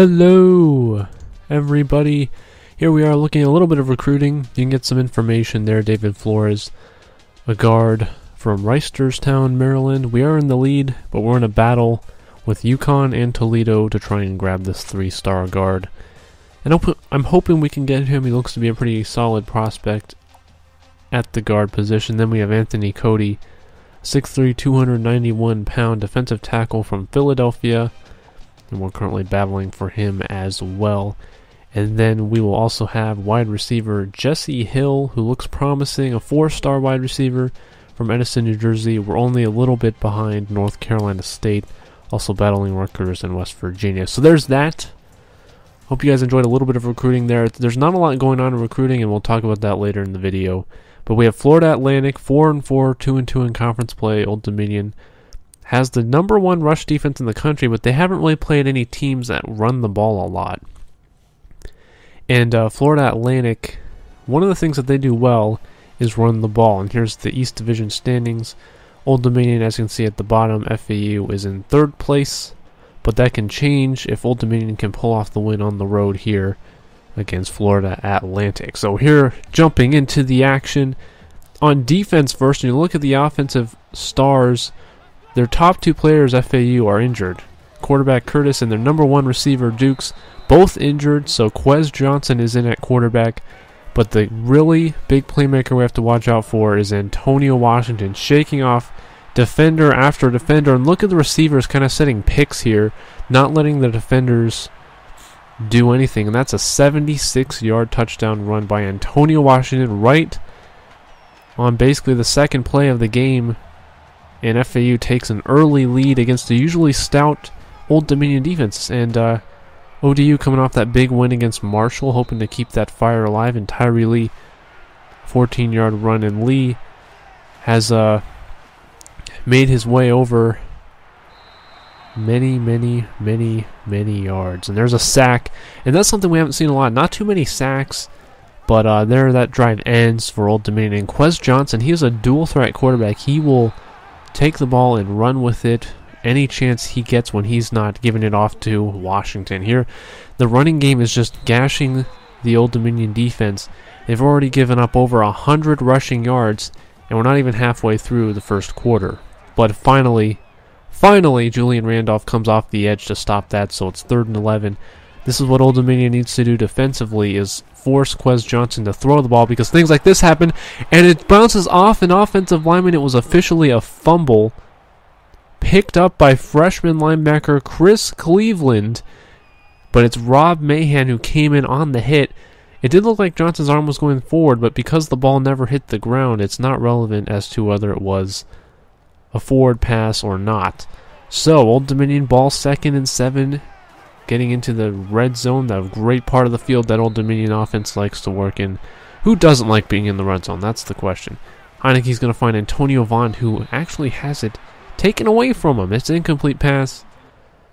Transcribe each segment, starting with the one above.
Hello, everybody. Here we are looking at a little bit of recruiting. You can get some information there. David Flores, a guard from Reisterstown, Maryland. We are in the lead, but we're in a battle with UConn and Toledo to try and grab this 3-star guard. And I'm hoping we can get him. He looks to be a pretty solid prospect at the guard position. Then we have Anthony Cody, 6'3", 291-pound defensive tackle from Philadelphia. And we're currently battling for him as well. And then we will also have wide receiver Jesse Hill, who looks promising, a 4-star wide receiver from Edison, New Jersey. We're only a little bit behind North Carolina State, also battling Rutgers and West Virginia. So there's that. Hope you guys enjoyed a little bit of recruiting there. There's not a lot going on in recruiting, and we'll talk about that later in the video. But we have Florida Atlantic, 4-4, 2-2 in conference play. Old Dominion has the #1 rush defense in the country, but they haven't really played any teams that run the ball a lot. And Florida Atlantic, one of the things that they do well is run the ball. And here's the East Division standings. Old Dominion, as you can see at the bottom, FAU is in 3rd place, but that can change if Old Dominion can pull off the win on the road here against Florida Atlantic. So here, jumping into the action. On defense first, and you look at the offensive stars, their top 2 players, FAU, are injured. Quarterback Curtis and their #1 receiver Dukes, both injured, so Quez Johnson is in at quarterback. But the really big playmaker we have to watch out for is Antonio Washington, shaking off defender after defender. And look at the receivers kind of setting picks here, not letting the defenders do anything. And that's a 76-yard touchdown run by Antonio Washington right on basically the second play of the game. And FAU takes an early lead against a usually stout Old Dominion defense. And ODU coming off that big win against Marshall, hoping to keep that fire alive. And Tyree Lee, 14-yard run. And Lee has made his way over many yards. And there's a sack. And that's something we haven't seen a lot. Not too many sacks, but there that drive ends for Old Dominion. And Quez Johnson, he is a dual-threat quarterback. He will take the ball and run with it any chance he gets when he's not giving it off to Washington. Here, the running game is just gashing the Old Dominion defense. They've already given up over 100 rushing yards, and we're not even halfway through the first quarter. But finally, Julian Randolph comes off the edge to stop that, so it's 3rd and 11. This is what Old Dominion needs to do defensively, is force Quez Johnson to throw the ball, because things like this happen, and it bounces off an offensive lineman. It was officially a fumble picked up by freshman linebacker Chris Cleveland, but it's Rob Mahan who came in on the hit. It did look like Johnson's arm was going forward, but because the ball never hit the ground, it's not relevant as to whether it was a forward pass or not. So, Old Dominion ball 2nd and 7, getting into the red zone, that great part of the field that Old Dominion offense likes to work in. Who doesn't like being in the red zone? That's the question. Heineke's going to find Antonio Vaughn, who actually has it taken away from him. It's an incomplete pass.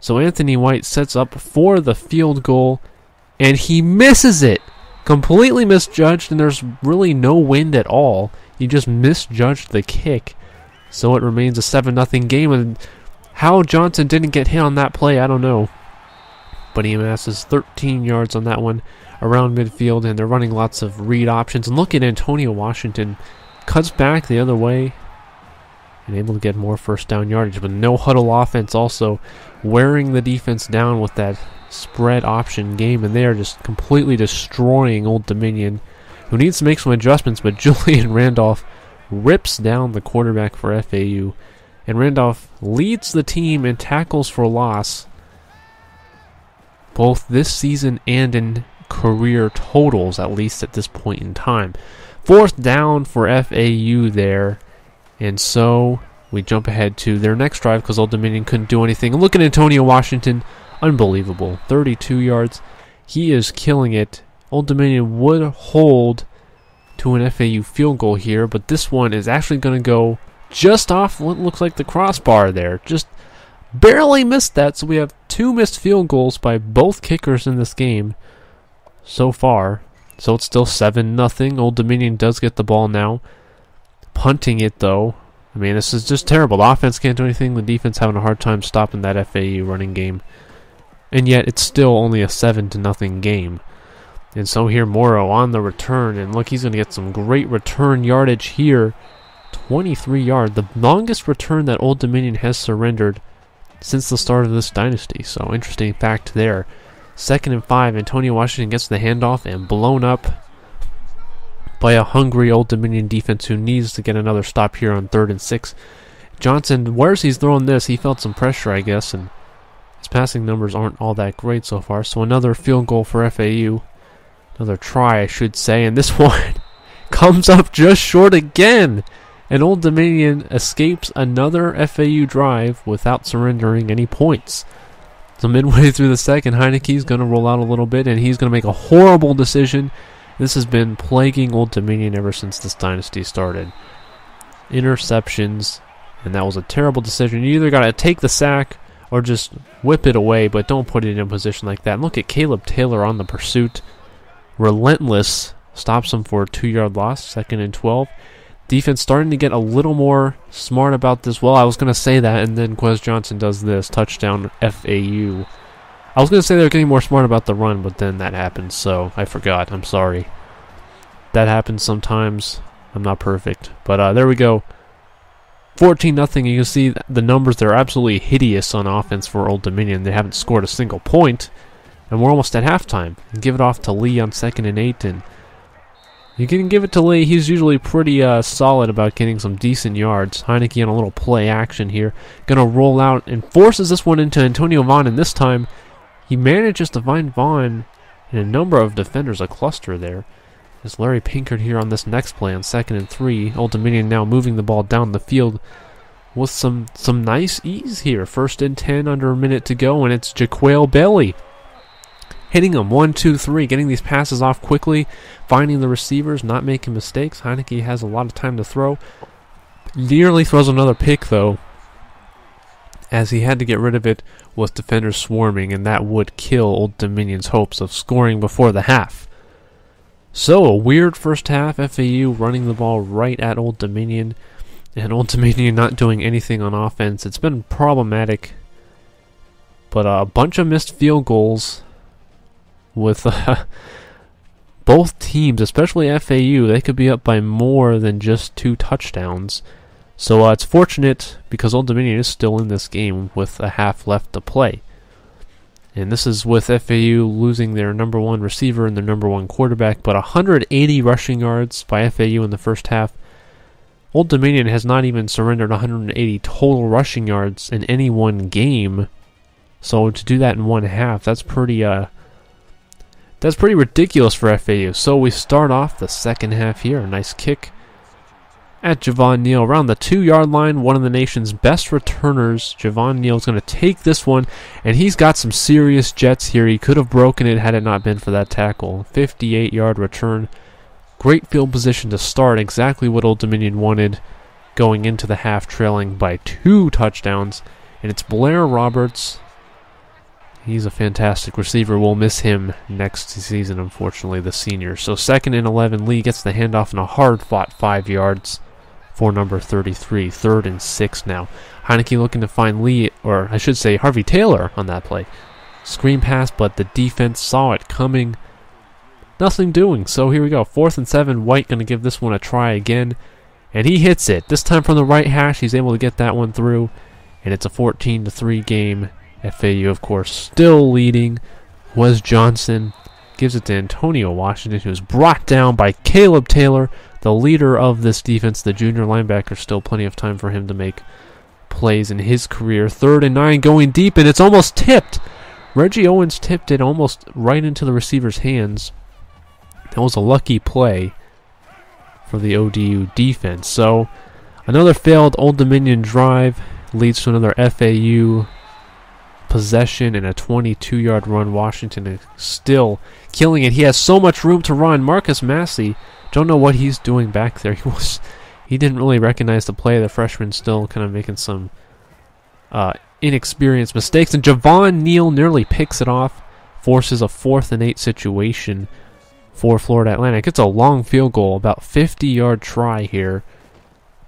So Anthony White sets up for the field goal, and he misses it. Completely misjudged, and there's really no wind at all. He just misjudged the kick. So it remains a 7-0 game, and how Johnson didn't get hit on that play, I don't know. But he amasses 13 yards on that one around midfield, and they're running lots of read options. And look at Antonio Washington. Cuts back the other way and able to get more first down yardage. But no huddle offense also wearing the defense down with that spread option game. And they are just completely destroying Old Dominion, who needs to make some adjustments. But Julian Randolph rips down the quarterback for FAU. And Randolph leads the team in tackles for loss, both this season and in career totals, at least at this point in time. 4th down for FAU there. And so we jump ahead to their next drive because Old Dominion couldn't do anything. And look at Antonio Washington. Unbelievable. 32 yards. He is killing it. Old Dominion would hold to an FAU field goal here, but this one is actually going to go just off what looks like the crossbar there. Just barely missed that. So we have 2 missed field goals by both kickers in this game so far. So it's still 7-0. Old Dominion does get the ball now. Punting it, though. I mean, this is just terrible. The offense can't do anything. The defense having a hard time stopping that FAU running game. and yet it's still only a 7-0 game. And so here Morrow on the return, and look, he's going to get some great return yardage here. 23 yards, the longest return that Old Dominion has surrendered since the start of this dynasty. So interesting fact there. 2nd and 5, Antonio Washington gets the handoff and blown up by a hungry Old Dominion defense who needs to get another stop here on 3rd and 6. Johnson, where's he's throwing this? He felt some pressure, I guess, and his passing numbers aren't all that great so far. So another field goal for FAU. Another try, I should say, and this one comes up just short again. And Old Dominion escapes another FAU drive without surrendering any points. So midway through the second, Heineke's going to roll out a little bit, and he's going to make a horrible decision. This has been plaguing Old Dominion ever since this dynasty started. Interceptions, and that was a terrible decision. You either got to take the sack or just whip it away, but don't put it in a position like that. And look at Caleb Taylor on the pursuit. Relentless, stops him for a 2-yard loss, 2nd and 12. Defense starting to get a little more smart about this. Well, I was going to say that, and then Quez Johnson does this. Touchdown FAU. I was going to say they were getting more smart about the run, but then that happened, so I forgot. I'm sorry. That happens sometimes. I'm not perfect. But there we go. 14-0. You can see the numbers. They're absolutely hideous on offense for Old Dominion. They haven't scored a single point, and we're almost at halftime. Give it off to Lee on 2nd and 8, and you can give it to Lee. He's usually pretty solid about getting some decent yards. Heineke on a little play action here. Going to roll out and forces this one into Antonio Vaughn, and this time he manages to find Vaughn and a number of defenders, a cluster there. There's Larry Pinkard here on this next play on 2nd and 3. Old Dominion now moving the ball down the field with some nice ease here. 1st and 10, under a minute to go, and it's Jaquale Bailey hitting them 1, 2, 3, getting these passes off quickly, finding the receivers, not making mistakes. Heineke has a lot of time to throw. Nearly throws another pick, though, as he had to get rid of it with defenders swarming, and that would kill Old Dominion's hopes of scoring before the half. So, a weird first half. FAU running the ball right at Old Dominion, and Old Dominion not doing anything on offense. It's been problematic, but a bunch of missed field goals with both teams, especially FAU. They could be up by more than just 2 touchdowns. So it's fortunate because Old Dominion is still in this game with a half left to play. And this is with FAU losing their number 1 receiver and their number 1 quarterback, but 180 rushing yards by FAU in the first half. Old Dominion has not even surrendered 180 total rushing yards in any one game. So to do that in one half, that's pretty ridiculous for FAU. So we start off the second half here. A nice kick at Javon Neal around the 2-yard line. One of the nation's best returners. Javon Neal is going to take this one, and he's got some serious jets here. He could have broken it had it not been for that tackle. 58-yard return. Great field position to start. Exactly what Old Dominion wanted going into the half, trailing by 2 touchdowns. And it's Blair Roberts. He's a fantastic receiver. We'll miss him next season, unfortunately, the senior. So 2nd and 11, Lee gets the handoff in a hard-fought 5 yards for number 33. 3rd and 6 now. Heineke looking to find Lee, or I should say Harvey Taylor on that play. Screen pass, but the defense saw it coming. Nothing doing. So here we go. 4th and 7, White going to give this one a try again. And he hits it. This time from the right hash, he's able to get that one through. And it's a 14-3 game. FAU, of course, still leading. Quez Johnson gives it to Antonio Washington, who's brought down by Caleb Taylor, the leader of this defense, the junior linebacker. Still plenty of time for him to make plays in his career. 3rd and 9 going deep, and it's almost tipped. Reggie Owens tipped it almost right into the receiver's hands. That was a lucky play for the ODU defense. So another failed Old Dominion drive leads to another FAU possession and a 22-yard run. Washington is still killing it. He has so much room to run. Marcus Massey, don't know what he's doing back there. He didn't really recognize the play. The freshman still kind of making some inexperienced mistakes. And Javon Neal nearly picks it off, forces a 4th and 8 situation for Florida Atlantic. It's a long field goal, about 50-yard try here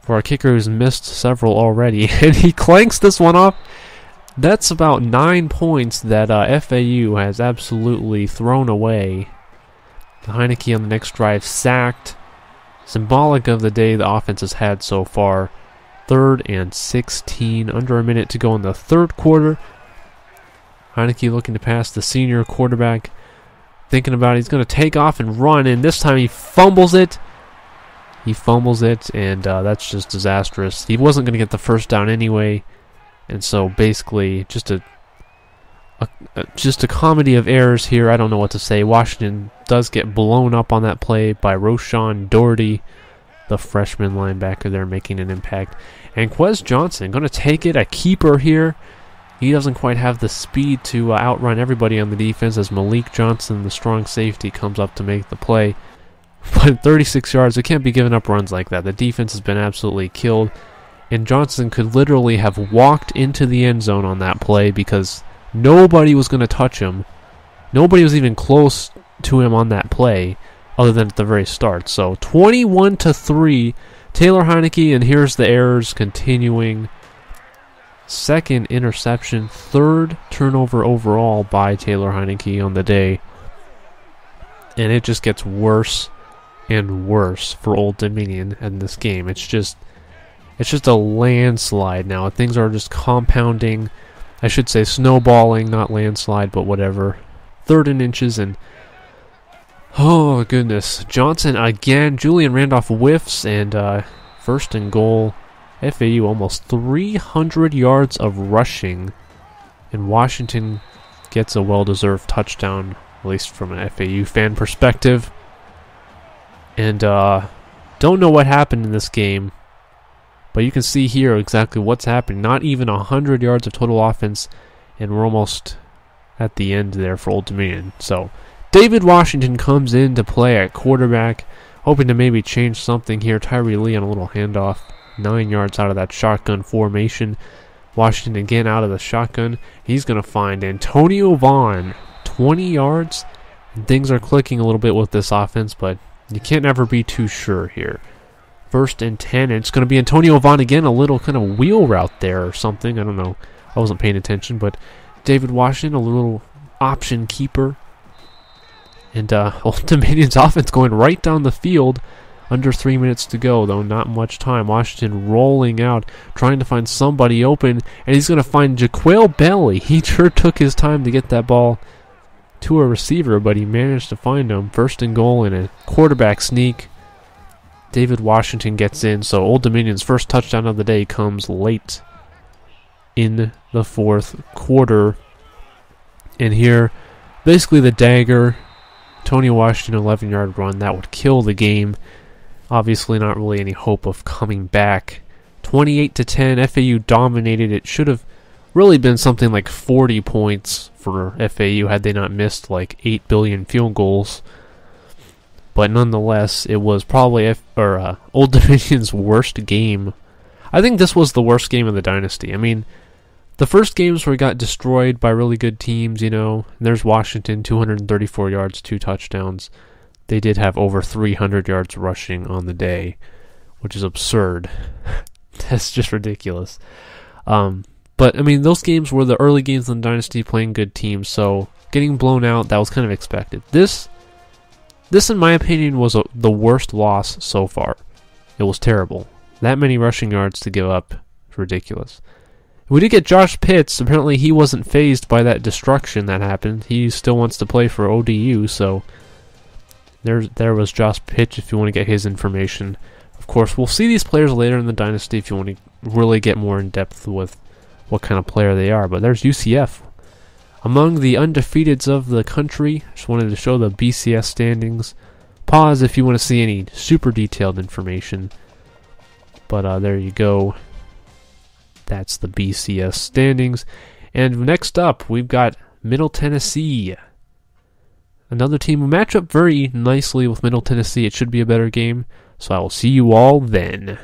for a kicker who's missed several already. And he clanks this one off That's about 9 points that FAU has absolutely thrown away. Heineke on the next drive sacked. Symbolic of the day the offense has had so far. 3rd and 16, under a minute to go in the third quarter. Heineke looking to pass the senior quarterback. Thinking about it, he's going to take off and run, and this time he fumbles it. And that's just disastrous. He wasn't going to get the first down anyway, and so basically just a comedy of errors here. I don't know what to say. Washington does get blown up on that play by Roshan Doherty, the freshman linebacker there, making an impact. And Quez Johnson going to take it, a keeper here. He doesn't quite have the speed to outrun everybody on the defense as Malik Johnson, the strong safety, comes up to make the play. But 36 yards, it can't be giving up runs like that. The defense has been absolutely killed. And Johnson could literally have walked into the end zone on that play because nobody was going to touch him. Nobody was even close to him on that play other than at the very start. So 21-3, Taylor Heineke, and here's the errors continuing. 2nd interception, 3rd turnover overall by Taylor Heineke on the day. And it just gets worse and worse for Old Dominion in this game. It's just a landslide now. Things are just compounding. I should say snowballing, not landslide, but whatever. 3rd and inches, and oh goodness. Johnson again. Julian Randolph whiffs, and 1st and goal. FAU almost 300 yards of rushing, and Washington gets a well-deserved touchdown, at least from an FAU fan perspective. And don't know what happened in this game, but you can see here exactly what's happening. Not even 100 yards of total offense, and we're almost at the end there for Old Dominion. So David Washington comes in to play at quarterback, hoping to maybe change something here. Tyree Lee on a little handoff, 9 yards out of that shotgun formation. Washington again out of the shotgun. He's going to find Antonio Vaughn, 20 yards. And things are clicking a little bit with this offense, but you can't ever be too sure here. 1st and 10, and it's going to be Antonio Vaughn again, a little kind of wheel route there or something. I don't know. I wasn't paying attention, but David Washington, a little option keeper. And Old Dominion's offense going right down the field. Under 3 minutes to go, though not much time. Washington rolling out, trying to find somebody open, and he's going to find Jaquale Bailey. He sure took his time to get that ball to a receiver, but he managed to find him. 1st and goal and a quarterback sneak. David Washington gets in, so Old Dominion's first touchdown of the day comes late in the 4th quarter. And here, basically the dagger. Tony Washington, 11-yard run. That would kill the game. Obviously not really any hope of coming back. 28-10, FAU dominated. It should have really been something like 40 points for FAU had they not missed like 8 billion field goals. But nonetheless, it was probably Old Dominion's worst game. I think this was the worst game of the Dynasty. I mean, the first games where we got destroyed by really good teams, you know, there's Washington, 234 yards, 2 touchdowns. They did have over 300 yards rushing on the day, which is absurd. That's just ridiculous. But, I mean, those games were the early games in the Dynasty playing good teams, so getting blown out, that was kind of expected. This in my opinion, was the worst loss so far. It was terrible. That many rushing yards to give up, ridiculous. We did get Josh Pitts. Apparently he wasn't fazed by that destruction that happened. He still wants to play for ODU, so there was Josh Pitts if you want to get his information. Of course, we'll see these players later in the Dynasty if you want to really get more in depth with what kind of player they are. But there's UCF. Among the undefeateds of the country, just wanted to show the BCS standings. Pause if you want to see any super detailed information. But there you go. That's the BCS standings. And next up, we've got Middle Tennessee. Another team who match up very nicely with Middle Tennessee. It should be a better game. So I will see you all then.